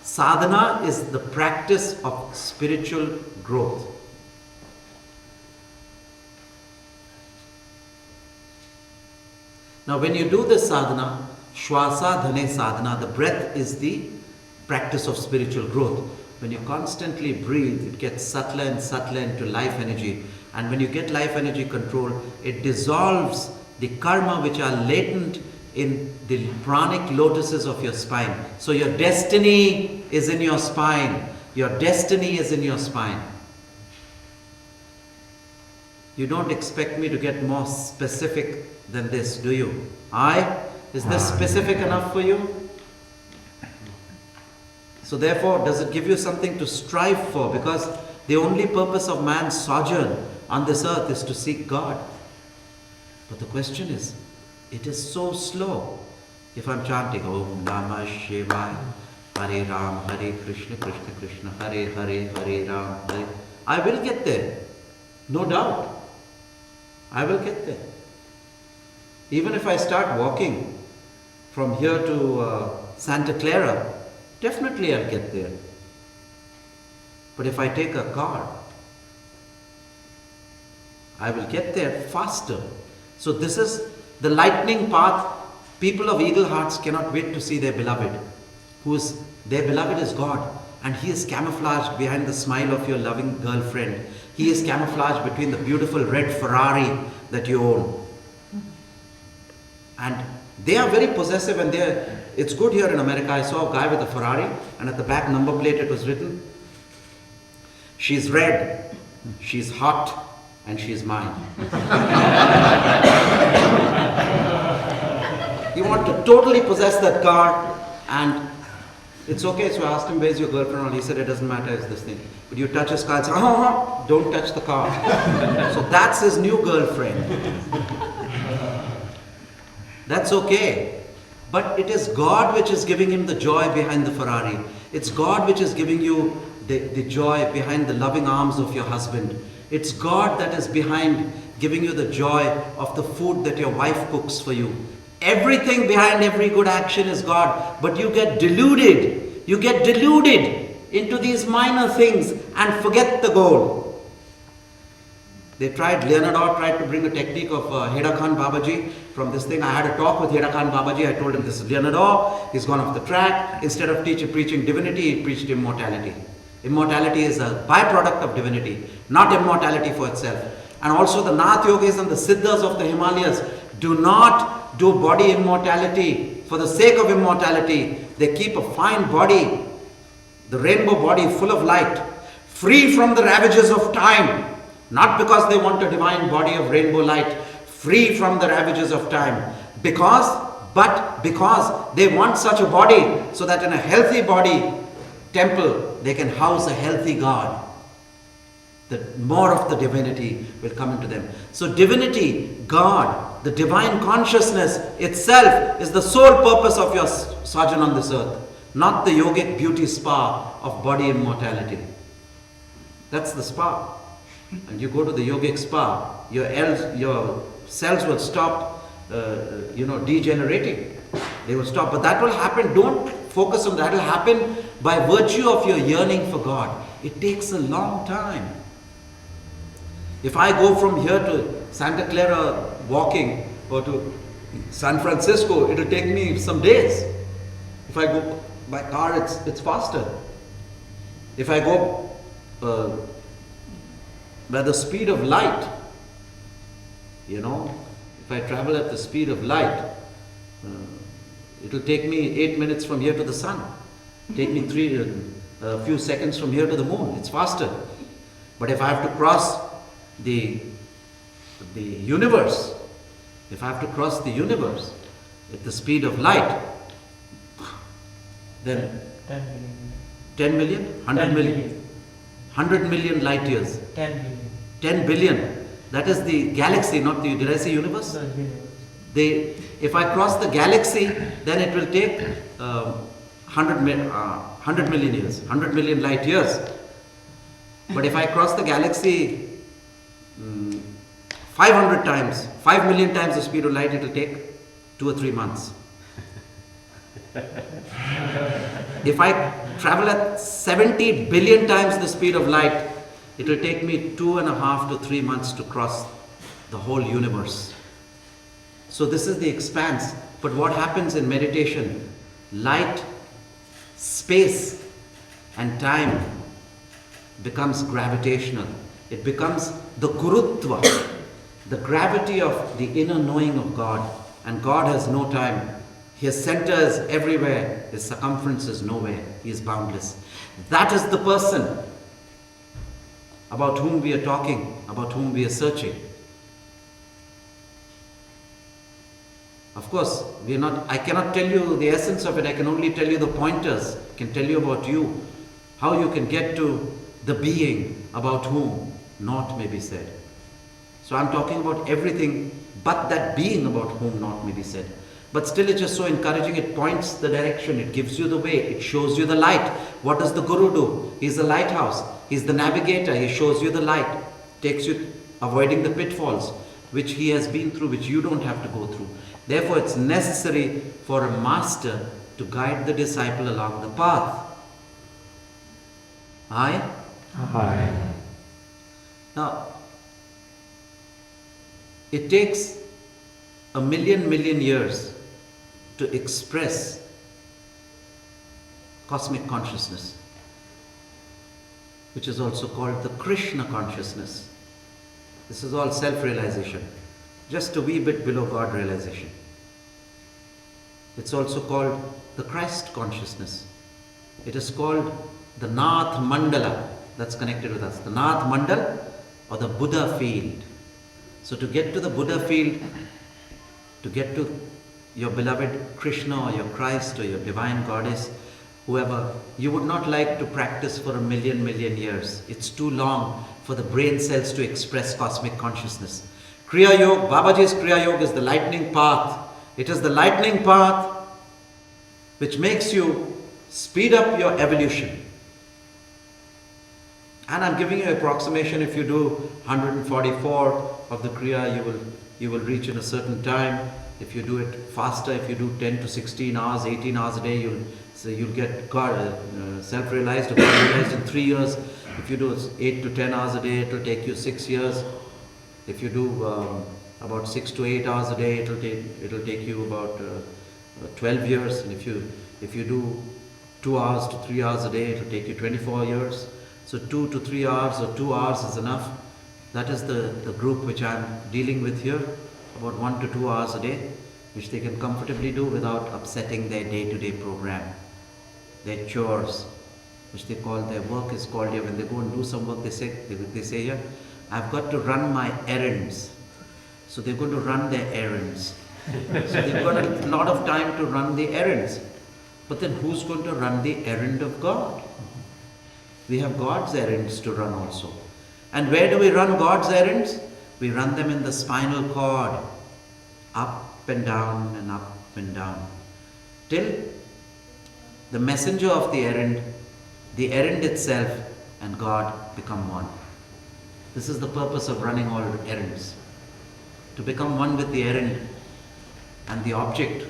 Sadhana is the practice of spiritual growth. Now when you do this sadhana, Shwasa Dhane Sadhana, the breath is the practice of spiritual growth. When you constantly breathe, it gets subtler and subtler into life energy. And when you get life energy control, it dissolves the karma which are latent in the pranic lotuses of your spine. So your destiny is in your spine. Your destiny is in your spine. You don't expect me to get more specific than this, do you? Is this specific enough for you? So therefore, does it give you something to strive for? Because the only purpose of man's sojourn on this earth is to seek God. But the question is, it is so slow. If I'm chanting Om Namah Shivaya, Hare Ram, Hare Krishna, Krishna Krishna, Hare Hare, Hare Ram, Hare, I will get there. No doubt. I will get there. Even if I start walking from here to Santa Clara, definitely I'll get there. But if I take a car, I will get there faster. So this is the lightning path. People of eagle hearts cannot wait to see their beloved. Their beloved is God. And He is camouflaged behind the smile of your loving girlfriend. He is camouflaged between the beautiful red Ferrari that you own. And they are very possessive, and it's good here in America. I saw a guy with a Ferrari, and at the back number plate it was written, she's red, she's hot, and she's mine. You want to totally possess that car, and it's okay. So I asked him, where's your girlfriend? And he said, it doesn't matter, it's this thing. But you touch his car and say, don't touch the car. So that's his new girlfriend. That's okay. But it is God which is giving him the joy behind the Ferrari. It's God which is giving you the joy behind the loving arms of your husband. It's God that is behind giving you the joy of the food that your wife cooks for you. Everything behind every good action is God. But you get deluded. You get deluded into these minor things and forget the goal. Leonardo tried to bring a technique of Heda Khan Babaji from this thing. I had a talk with Heda Khan Babaji. I told him, this is Leonardo. He's gone off the track. Instead of preaching divinity, he preached immortality. Immortality is a byproduct of divinity, not immortality for itself. And also the Nath Yogis and the Siddhas of the Himalayas do not do body immortality for the sake of immortality. They keep a fine body, the rainbow body full of light, free from the ravages of time. Not because they want a divine body of rainbow light, free from the ravages of time. Because they want such a body so that in a healthy body temple, they can house a healthy God. That more of the divinity will come into them. So divinity, God, the divine consciousness itself is the sole purpose of your sojourn on this earth. Not the yogic beauty spa of body immortality. That's the spa. And you go to the yogic spa, your cells will stop, degenerating. They will stop. But that will happen. Don't focus on that. It will happen by virtue of your yearning for God. It takes a long time. If I go from here to Santa Clara walking or to San Francisco, it will take me some days. If I go by car, it's faster. If I go by the speed of light, if I travel at the speed of light, it will take me 8 minutes from here to the sun. Take me a few seconds from here to the moon. It's faster. But if I have to cross the universe, at the speed of light, then 10 million? 100 million? 100 million light years. 10 billion. 10 billion. That is the galaxy, not the, did I say universe? No, universe. If I cross the galaxy, then it will take 100 million years, 100 million light years. But if I cross the galaxy 500 times, 5 million times the speed of light, it will take 2 or 3 months. If I travel at 70 billion times the speed of light, it will take me 2.5 to 3 months to cross the whole universe. So this is the expanse. But what happens in meditation? Light, space and time becomes gravitational. It becomes the gurutva, the gravity of the inner knowing of God. And God has no time. His center is everywhere. His circumference is nowhere. He is boundless. That is the person about whom we are talking, about whom we are searching. Of course, I cannot tell you the essence of it. I can only tell you the pointers. I can tell you about you, how you can get to the being about whom naught may be said. So I'm talking about everything but that being about whom naught may be said. But still it's just so encouraging. It points the direction. It gives you the way. It shows you the light. What does the Guru do? He's the lighthouse. He's the navigator. He shows you the light. Takes you avoiding the pitfalls which he has been through, which you don't have to go through. Therefore, it's necessary for a master to guide the disciple along the path. Aye? Aye. Now, it takes a million years to express cosmic consciousness, which is also called the Krishna consciousness. This is all self-realization. Just a wee bit below God realization. It's also called the Christ consciousness. It is called the Nath Mandala, that's connected with us. The Nath Mandal or the Buddha field. So to get to the Buddha field, to get to your beloved Krishna or your Christ or your divine goddess, whoever, you would not like to practice for a million years. It's too long for the brain cells to express cosmic consciousness. Kriya Yoga, Babaji's Kriya Yoga is the lightning path. It is the lightning path which makes you speed up your evolution. And I'm giving you an approximation. If you do 144 of the Kriya, you will reach in a certain time. If you do it faster, if you do 10 to 16 hours, 18 hours a day, you'll get self-realized or God-realized in 3 years. If you do 8 to 10 hours a day, it will take you 6 years. If you do about 6 to 8 hours a day, it'll take you about 12 years. And if you do 2 hours to 3 hours a day, it'll take you 24 years. So 2 to 3 hours or 2 hours is enough. That is the group which I'm dealing with here, about 1 to 2 hours a day, which they can comfortably do without upsetting their day-to-day program, their chores, which they call their work is called here. When they go and do some work, they say here, I've got to run my errands. So they're going to run their errands. So they've got a lot of time to run the errands. But then who's going to run the errand of God? We have God's errands to run also. And where do we run God's errands? We run them in the spinal cord, up and down and up and down, till the messenger of the errand itself and God become one. This is the purpose of running all errands, to become one with the errand and the object.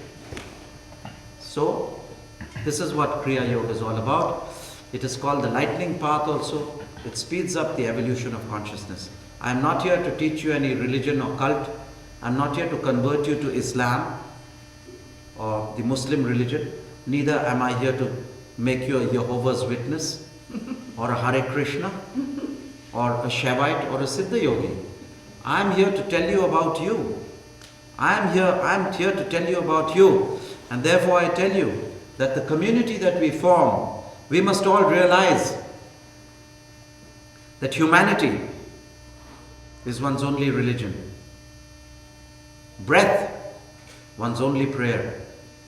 So, this is what Kriya Yoga is all about. It is called the lightning path also. It speeds up the evolution of consciousness. I am not here to teach you any religion or cult. I am not here to convert you to Islam or the Muslim religion. Neither am I here to make you a Jehovah's Witness or a Hare Krishna or a Shaivite or a Siddha Yogi. I am here to tell you about you. I am here to tell you about you. And therefore I tell you that the community that we form, we must all realize that humanity is one's only religion. Breath, one's only prayer,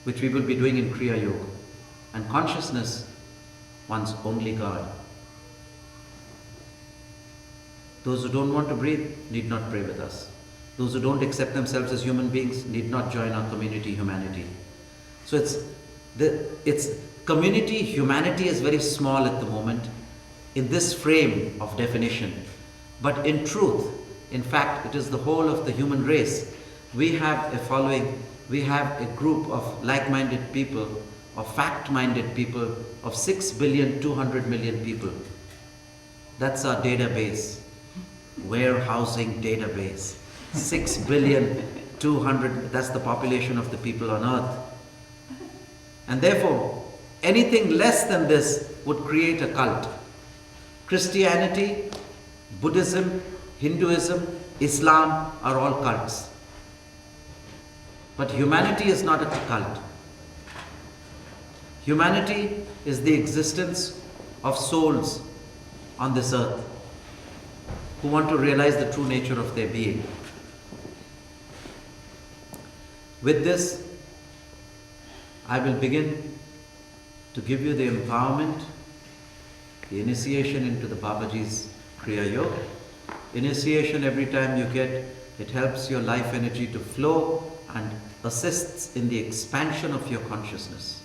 which we will be doing in Kriya Yoga. And consciousness, one's only God. Those who don't want to breathe need not pray with us. Those who don't accept themselves as human beings need not join our community, humanity. So it's community, humanity is very small at the moment in this frame of definition. But in truth, in fact, it is the whole of the human race. We have a following, we have a group of like-minded people of fact-minded people, of 6,200,000,000 people. That's our database, warehousing database. 6,200,000,000, that's the population of the people on earth. And therefore, anything less than this would create a cult. Christianity, Buddhism, Hinduism, Islam are all cults. But humanity is not a cult. Humanity is the existence of souls on this earth who want to realize the true nature of their being. With this, I will begin to give you the empowerment, the initiation into the Babaji's Kriya Yoga. Initiation, every time you get, it helps your life energy to flow and assists in the expansion of your consciousness.